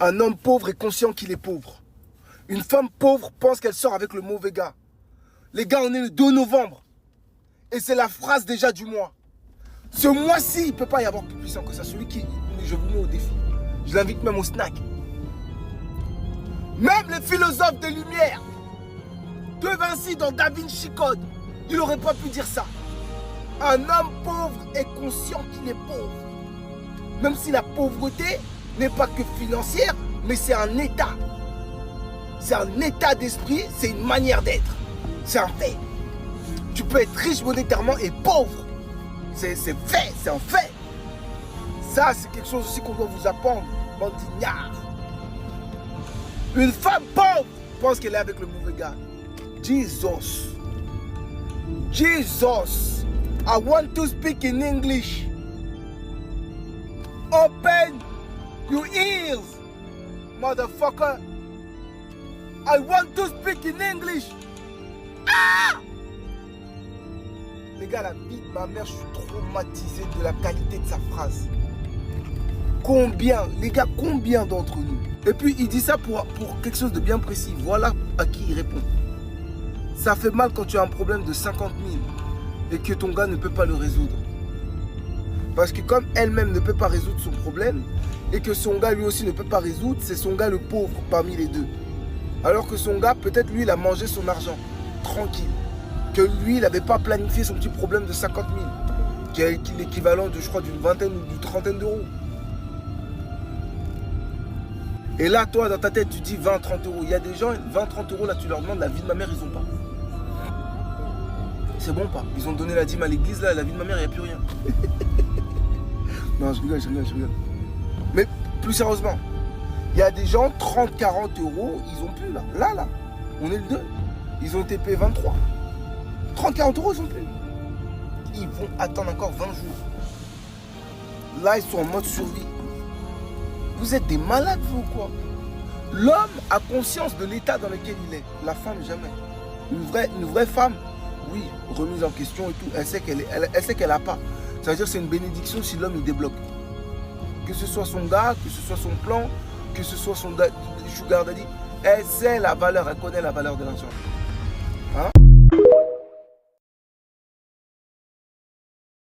Un homme pauvre est conscient qu'il est pauvre. Une femme pauvre pense qu'elle sort avec le mauvais gars. Les gars, on est le 2 novembre. Et c'est la phrase déjà du mois. Ce mois-ci, il ne peut pas y avoir plus puissant que ça. Celui qui, je vous mets au défi. Je l'invite même au snack. Même les philosophes des Lumières, De Vinci dans Da Vinci Code, il n'aurait pas pu dire ça. Un homme pauvre est conscient qu'il est pauvre. Même si la pauvreté n'est pas que financière, mais c'est un état. C'est un état d'esprit, c'est une manière d'être. C'est un fait. Tu peux être riche monétairement et pauvre. C'est fait, c'est un fait. Ça, c'est quelque chose aussi qu'on doit vous apprendre, bande d'ignards. Une femme pauvre pense qu'elle est avec le mauvais gars. Jesus. Jesus. I want to speak in English. Open your ears, motherfucker. I want to speak in English. Ah! Les gars, la vie de ma mère, je suis traumatisé de la qualité de sa phrase. Combien, les gars, combien d'entre nous? Et puis, il dit ça pour quelque chose de bien précis. Voilà à qui il répond. Ça fait mal quand tu as un problème de 50 000 et que ton gars ne peut pas le résoudre. Parce que comme elle-même ne peut pas résoudre son problème et que son gars lui aussi ne peut pas résoudre, c'est son gars le pauvre parmi les deux. Alors que son gars, peut-être lui, il a mangé son argent, tranquille. Que lui, il n'avait pas planifié son petit problème de 50 000, qui est l'équivalent de, je crois, d'une vingtaine ou d'une trentaine d'euros. Et là, toi, dans ta tête, tu dis 20, 30 euros. Il y a des gens, 20, 30 euros, là, tu leur demandes la vie de ma mère, ils n'ont pas. C'est bon pas. Ils ont donné la dîme à l'église, là, la vie de ma mère, il n'y a plus rien. Non, je rigole. Mais plus sérieusement, il y a des gens, 30, 40 euros, ils n'ont plus, là. Là, on est le 2. Ils ont été payés 23. 30, 40 euros, ils n'ont plus. Ils vont attendre encore 20 jours. Là, ils sont en mode survie. Vous êtes des malades, vous, ou quoi? L'homme a conscience de l'état dans lequel il est. La femme, jamais. Une vraie femme, oui, remise en question et tout. Elle sait qu'elle n'a pas. Ça veut dire que c'est une bénédiction si l'homme, il débloque. Que ce soit son gars, que ce soit son plan, que ce soit son sugar daddy. Elle sait la valeur, elle connaît la valeur de l'argent. Hein?